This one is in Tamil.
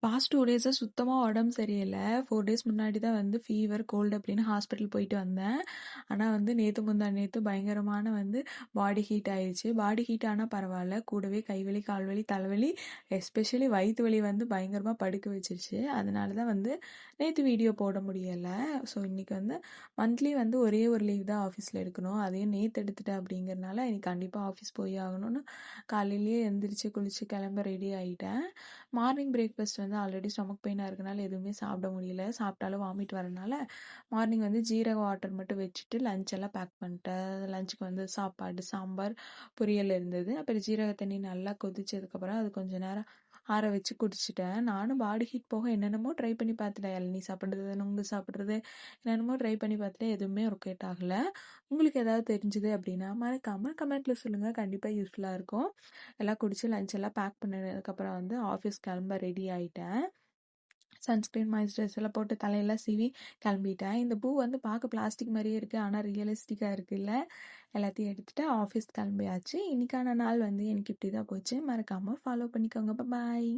பாஸ்ட் 2 டேஸா சுத்தமா உடம்பு சரியில்ல. 4 டேஸ் முன்னாடி தான் வந்து ஃபீவர், கோல்டு அப்படின்னு ஹாஸ்பிட்டல் போயிட்டு வந்தேன். ஆனா வந்து நேத்து முந்தா நேத்து பயங்கரமான வந்து பாடி ஹீட் ஆயிருச்சு. பாடி ஹீட் ஆனா பரவால்ல. கூடவே கைவலி, கால்வலி, தலைவலி, எஸ்பெஷலி வயித்து வலி வந்து பயங்கரமா படுக்க வச்சுருச்சு. அதனால தான் வந்து நேத்து வீடியோ போட முடியல. ஸோ இன்னைக்கு வந்து மந்த்லி வந்து ஒரே ஒரு லீவ் தான் ஆஃபீஸ்ல எடுக்கணும். அதையும் நேத்து எடுத்துட்டேன் அப்படிங்கிறனால இன்னைக்கு கண்டிப்பா ஆஃபீஸ் போயே ஆகணும்னு காலையிலேயே எந்திரிச்சு குளிச்சு கிளம்ப ரெடி ஆயிட்டேன். மார்னிங் பிரேக்ஃபாஸ்ட் வந்து ஆல்ரெடி ஸ்டொமக் பெயினாக இருக்கனால எதுவுமே சாப்பிட முடியல. சாப்பிட்டாலும் வாமிட் வரனால மார்னிங் வந்து ஜீரக வாட்டர் மட்டும் வச்சுட்டு லஞ்ச் எல்லாம் பேக் பண்ணிட்டேன். லஞ்சுக்கு வந்து சாப்பாடு, சாம்பார், பொரியல் இருந்தது. அப்புறம் ஜீரக தண்ணி நல்லா கொதிச்சதுக்கப்புறம் அது கொஞ்ச நேரம் ஆற வச்சு குடிச்சிட்டேன். நானும் பாடி ஹீட் போக என்னென்னமோ ட்ரை பண்ணி பார்த்துட்டேன். இளநீ சாப்பிட்றது, நுங்கு சாப்பிட்றது, என்னென்னமோ ட்ரை பண்ணி பார்த்துட்டேன். எதுவுமே ஒர்க் ஆகல. உங்களுக்கு ஏதாவது தெரிஞ்சுது அப்படின்னா மறக்காம கமெண்ட்ல சொல்லுங்க. கண்டிப்பா யூஸ்ஃபுல்லா இருக்கும். எல்லாம் குடிச்சு லஞ்ச் எல்லாம் பேக் பண்ணதுக்கப்புறம் வந்து ஆஃபீஸ் கிளம்ப ரெடி ஆயிட்டேன். சன்ஸ்கிரீன், மாய்ஸ்சரைசர் எல்லாம் போட்டு தலையெல்லாம் சீவி கிளம்பிட்டேன். இந்த பூ வந்து பார்க்க பிளாஸ்டிக் மாதிரியே இருக்கு. ஆனா ரியலிஸ்டிக்கா இருக்குல்ல. எல்லாத்தையும் எடுத்துட்டு ஆஃபீஸ் கிளம்பியாச்சு. இன்னைக்கான நாள் வந்து எனக்கு இப்படிதான் போச்சு. மறக்காம ஃபாலோ பண்ணிக்கோங்க. பாய்.